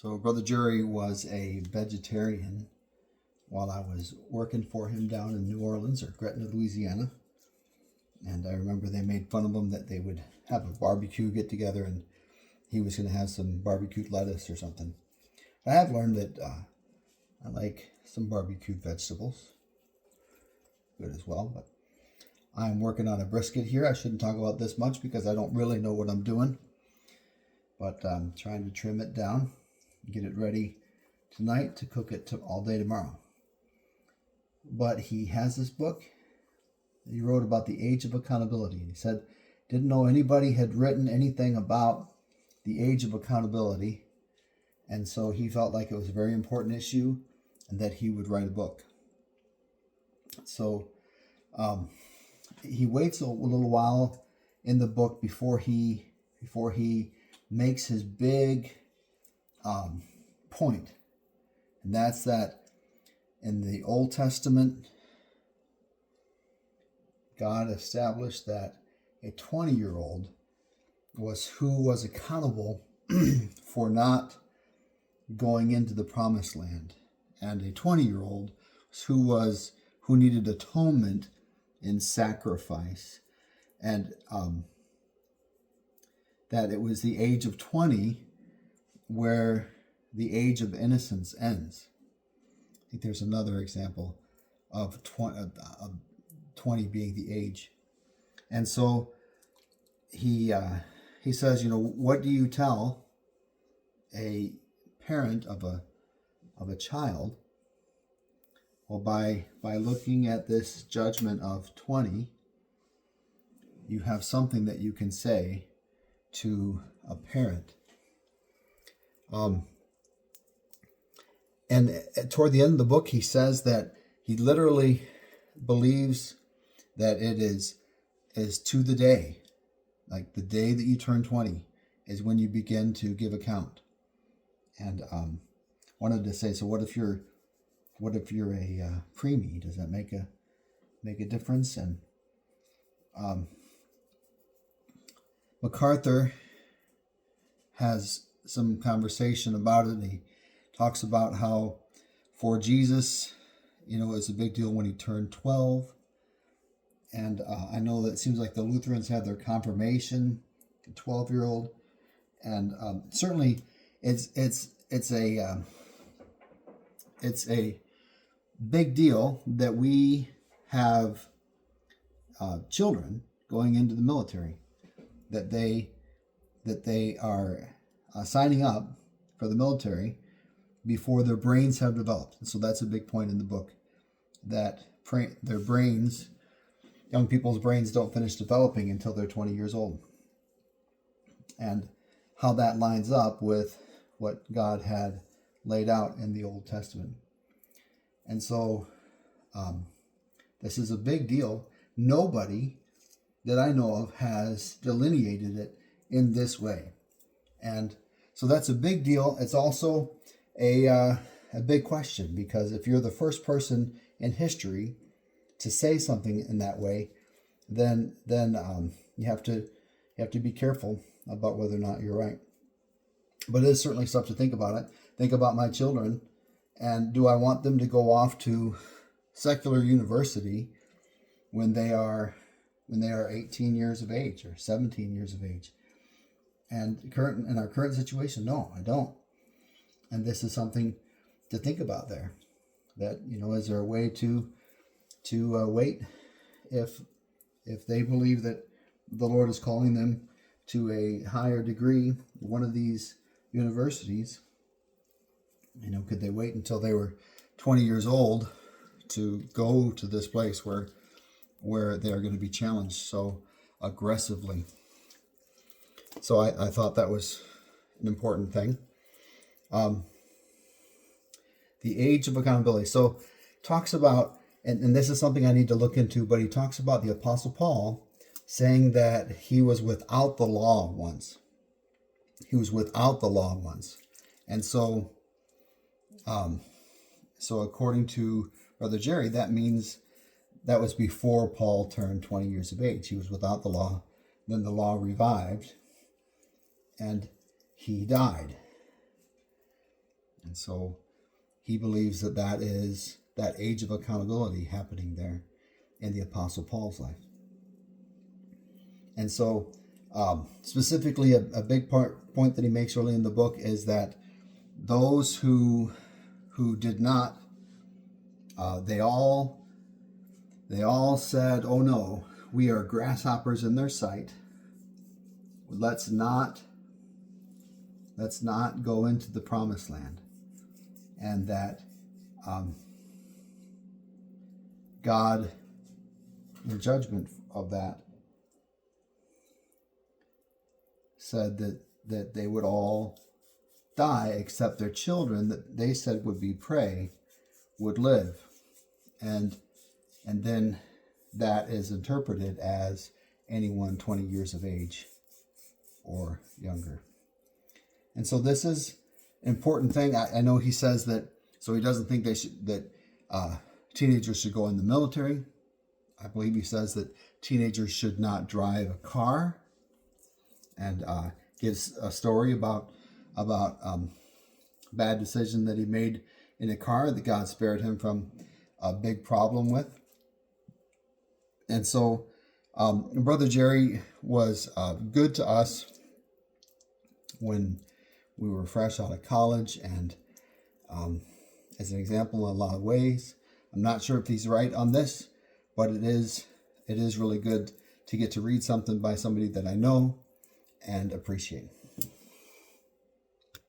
So Brother Jerry was a vegetarian while I was working for him down in New Orleans or Gretna, Louisiana. And I remember they made fun of him that they would have a barbecue get together and he was going to have some barbecued lettuce or something. I have learned that I like some barbecued vegetables. Good as well. But I'm working on a brisket here. I shouldn't talk about this much because I don't really know what I'm doing. But I'm trying to trim it down, get it ready tonight to cook it all day tomorrow. But he has this book. He wrote about the age of accountability. He said, didn't know anybody had written anything about the age of accountability. And so he felt like it was a very important issue and that he would write a book. So he waits a little while in the book before he makes his big point. And that's that in the Old Testament, God established that a 20-year-old who was accountable for not going into the promised land, and a 20-year-old who needed atonement in sacrifice, and that it was the age of 20 where the age of innocence ends. I think there's another example of 20 being the age. And so he says, what do you tell a parent of a child? Well, by looking at this judgment of 20, you have something that you can say to a parent. And toward the end of the book, he says that he literally believes that it is to the day, like the day that you turn 20 is when you begin to give account. And wanted to say, so what if you're a preemie? Does that make a difference? And MacArthur has some conversation about it. And he talks about how for Jesus, it's a big deal when he turned 12. And I know that it seems like the Lutherans have their confirmation, the 12-year-old, and certainly it's a big deal that we have children going into the military, that they are signing up for the military before their brains have developed. And so that's a big point in the book, that their brains, young people's brains, don't finish developing until they're 20 years old. And how that lines up with what God had laid out in the Old Testament. And so this is a big deal. Nobody that I know of has delineated it in this way. And so that's a big deal. It's also a big question, because if you're the first person in history to say something in that way, then you have to be careful about whether or not you're right. But it is certainly stuff to think about. Think about my children, and do I want them to go off to secular university when they are 18 years of age or 17 years of age? And in our current situation, no, I don't. And this is something to think about there. That, is there a way to wait if they believe that the Lord is calling them to a higher degree, one of these universities? Could they wait until they were 20 years old to go to this place where they are going to be challenged so aggressively? So I thought that was an important thing. The age of accountability. So talks about, and this is something I need to look into, but he talks about the Apostle Paul saying that he was without the law once. He was without the law once. And so according to Brother Jerry, that means that was before Paul turned 20 years of age. He was without the law. Then the law revived, and he died. And so he believes that that is that age of accountability happening there in the Apostle Paul's life. And so specifically a big point that he makes early in the book is that those who did not, they all said, oh no, we are grasshoppers in their sight. Let's not go into the promised land. And that God, in judgment of that, said that they would all die except their children that they said would be prey would live. And then that is interpreted as anyone 20 years of age or younger. And so this is an important thing. I know he says that, so he doesn't think that teenagers should go in the military. I believe he says that teenagers should not drive a car, and gives a story about bad decision that he made in a car that God spared him from a big problem with. And so Brother Jerry was good to us when we were fresh out of college, and as an example in a lot of ways. I'm not sure if he's right on this, but it is really good to get to read something by somebody that I know and appreciate.